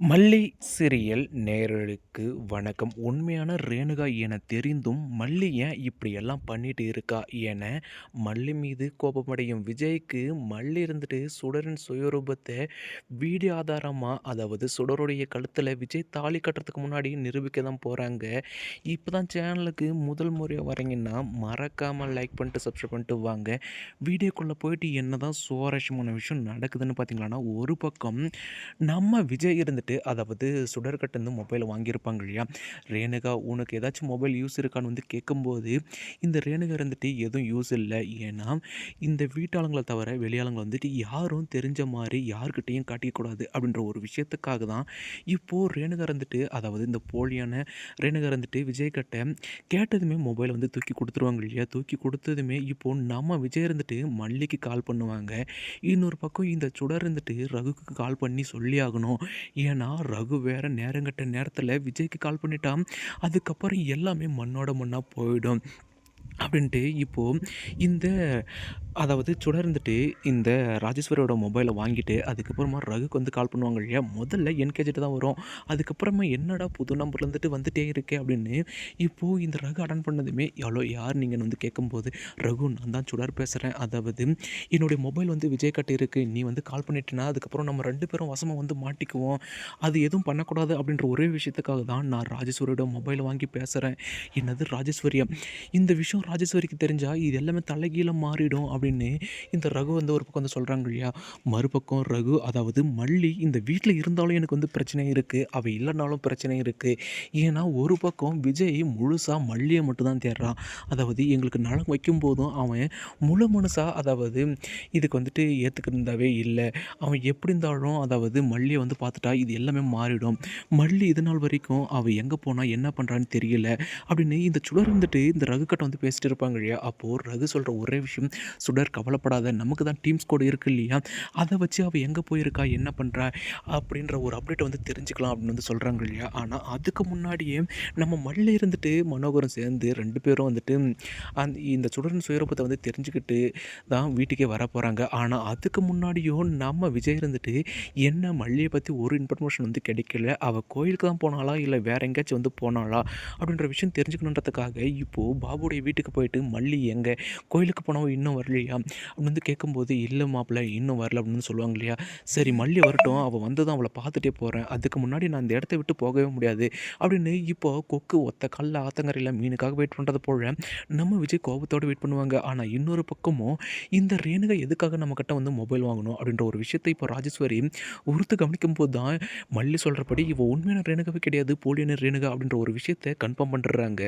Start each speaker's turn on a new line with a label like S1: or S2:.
S1: மல்லி சீரியல் நேயர்களுக்கு வணக்கம். உண்மையான ரேணுகா என தெரிந்தும் மல்லி ஏன் இப்படியெல்லாம் பண்ணிட்டு இருக்கா என மல்லி மீது கோபமடையும் விஜய்க்கு மல்லி இருந்துட்டு சுடரின் சுயரூபத்தை வீடியோ ஆதாரமா, அதாவது சுடருடைய கழுத்தில் விஜய் தாலி கட்டுறதுக்கு முன்னாடி நிரூபிக்க தான் போகிறாங்க. இப்போ தான் சேனலுக்கு முதல் முறையாக வரீங்கன்னா மறக்காமல் லைக் பண்ணிட்டு சப்ஸ்கிரைப் பண்ணிட்டு வாங்க. வீடியோக்குள்ளே போயிட்டு என்ன தான் சுவாரஸ்யமான விஷயம் நடக்குதுன்னு பார்த்தீங்களான்னா, ஒரு பக்கம் நம்ம விஜய் இருந்துட்டு அதாவது சுடர்கட்டு வந்து மொபைல் வாங்கியிருப்பாங்க இல்லையா? ரேணுகா உனக்கு ஏதாச்சும் மொபைல் யூஸ் இருக்கான்னு வந்து கேட்கும்போது, இந்த ரேணுகா இருந்துட்டு எதுவும் யூஸ் இல்ல. ஏன்னா, இந்த வீட்டாளுங்கள தவிர வெளியாளுங்கள வந்துட்டு யாரும் தெரிஞ்ச மாரி யார்கிட்டயும் காட்டிக்கக்கூடாது அப்படின்ற ஒரு விஷயத்துக்காக தான், இப்போ ரேணுகா இருந்துட்டு அதாவது இந்த போலியான ரேணுகா இருந்துட்டு விஜய் கிட்ட கேட்டதுமே மொபைல வந்து தூக்கி குடுத்துருவாங்க இல்லையா? தூக்கி குடுத்ததுமே இப்போ நம்ம விஜய் இருந்துட்டு மல்லிக்கு கால் பண்ணுவாங்க. இன்னொரு பக்கம் இந்த சுடர் இருந்துட்டு ரகுக்கு கால் பண்ணி சொல்லி ஆகணும். ஏன்னா, ரகு வேற நேரங்கெட்ட நேரத்தில விஜய்க்கு கால் பண்ணிட்டா, அதுக்கப்புறம் எல்லாமே மண்ணோட மண்ணா போயிடும். அப்படின்ட்டு இப்போ இந்த அதாவது சுடர்ந்துட்டு இந்த ராஜேஸ்வரியோட மொபைலை வாங்கிட்டு அதுக்கப்புறமா ரகுக்கு வந்து கால் பண்ணுவாங்க இல்லையா? முதல்ல என்கேஜ்ட்டு தான் வரும். அதுக்கப்புறமா என்னடா புது நம்பர்லேருந்துட்டு வந்துட்டே இருக்கே அப்படின்னு இப்போது இந்த ரகு அட்டன் பண்ணதுமே, ஹலோ யார் நீங்கன்னு வந்து கேட்கும்போது, ரகு நான் தான் சுடர் பேசுகிறேன். அதாவது என்னுடைய மொபைல் வந்து விஜய் கிட்ட இருக்கு. நீ வந்து கால் பண்ணிட்டேன்னா அதுக்கப்புறம் நம்ம 2 பேரும் வசமா வந்து மாட்டிக்குவோம். அது எதுவும் பண்ணக்கூடாது அப்படின்ற ஒரே விஷயத்துக்காக தான் நான் ராஜேஸ்வரியோட மொபைலை வாங்கி பேசுகிறேன். என்னது ராஜேஸ்வரியா? இந்த விஷயம் ராஜேஸ்வரிக்கு தெரிஞ்சா இது எல்லாமே தலைகீழா மாறிடும் அப்படின்னு இந்த ரகு வந்து ஒரு பக்கம் வந்து சொல்கிறாங்க இல்லையா? மறுபக்கம் ரகு அதாவது மல்லி இந்த வீட்டில் இருந்தாலும் எனக்கு வந்து பிரச்சனை இருக்குது, அவள் இல்லைனாலும் பிரச்சனை இருக்குது. ஏன்னா ஒரு பக்கம் விஜய் முழுசாக மல்லியை மட்டும் தான் தேடுறான். அதாவது எங்களுக்கு நலம் வைக்கும்போதும் அவன் முழு மனசாக அதாவது இதுக்கு வந்துட்டு ஏற்றுக்கிருந்தாவே இல்லை. அவன் எப்படி இருந்தாலும் அதாவது மல்லியை வந்து பார்த்துட்டா இது எல்லாமே மாறிடும். மல்லி இது நாள் வரைக்கும் அவள் எங்கே போனா என்ன பண்ணுறான்னு தெரியல அப்படின்னு இந்த சுடர் வந்துட்டு இந்த ரகு கிட்ட வந்து பேசிட்டு இருப்பாங்க இல்லையா? அப்போது ரகு சொல்கிற ஒரே விஷயம், சுடர் கவலைப்படாத நமக்கு தான் டீம்ஸ் கோட் இருக்கு இல்லையா? அதை வச்சு அவள் எங்கே போயிருக்கா என்ன பண்ணுறா அப்படின்ற ஒரு அப்டேட்டை வந்து தெரிஞ்சுக்கலாம் அப்படின்னு வந்து சொல்கிறாங்க இல்லையா? ஆனால் அதுக்கு முன்னாடியே நம்ம மல்ல இருந்துட்டு மனோகரம் சேர்ந்து 2 பேரும் வந்துட்டு இந்த சுடரின் சுயரூபத்தை வந்து தெரிஞ்சுக்கிட்டு தான் வீட்டுக்கே வர போகிறாங்க. ஆனால் அதுக்கு முன்னாடியும் நம்ம விஜய் இருந்துட்டு என்ன மல்லியை பற்றி ஒரு இன்ஃபர்மேஷன் வந்து கிடைக்கல. அவள் கோயிலுக்கு தான் போனாளா இல்லை வேற எங்கேயாச்சும் வந்து போனாளா அப்படின்ற விஷயம் தெரிஞ்சுக்கணுன்றதுக்காக இப்போது பாபுடைய வீட்டுக்கு போயிட்டு மல்லி எங்கே கோயிலுக்கு போனவ இன்னும் வரலையா அப்படின்னு வந்து கேட்கும்போது, இல்லை மாப்பிள்ள இன்னும் வரல அப்படின்னு சொல்லுவாங்க இல்லையா? சரி மல்லி வரட்டும், அவள் வந்ததும் அவளை பார்த்துட்டே போகிறேன், அதுக்கு முன்னாடி நான் இந்த இடத்த விட்டு போகவே முடியாது அப்படின்னு இப்போ கொக்கு ஒத்த கல்ல ஆத்தங்கரையில் மீனுக்காக வெயிட் பண்ணுறது போல நம்ம விஜய் கோபத்தோடு வெயிட் பண்ணுவாங்க. ஆனால் இன்னொரு பக்கமும் இந்த ரேணுகா எதுக்காக நம்மக்கிட்ட வந்து மொபைல் வாங்கணும் அப்படின்ற ஒரு விஷயத்தை இப்போ ராஜேஸ்வரி ஒருத்து கவனிக்கும் போது தான் மல்லி சொல்கிறபடி இவ உண்மையான ரேணுகாவே கிடையாது, போலியான ரேணுகா அப்படின்ற ஒரு விஷயத்தை கன்ஃபார்ம் பண்ணுறாங்க.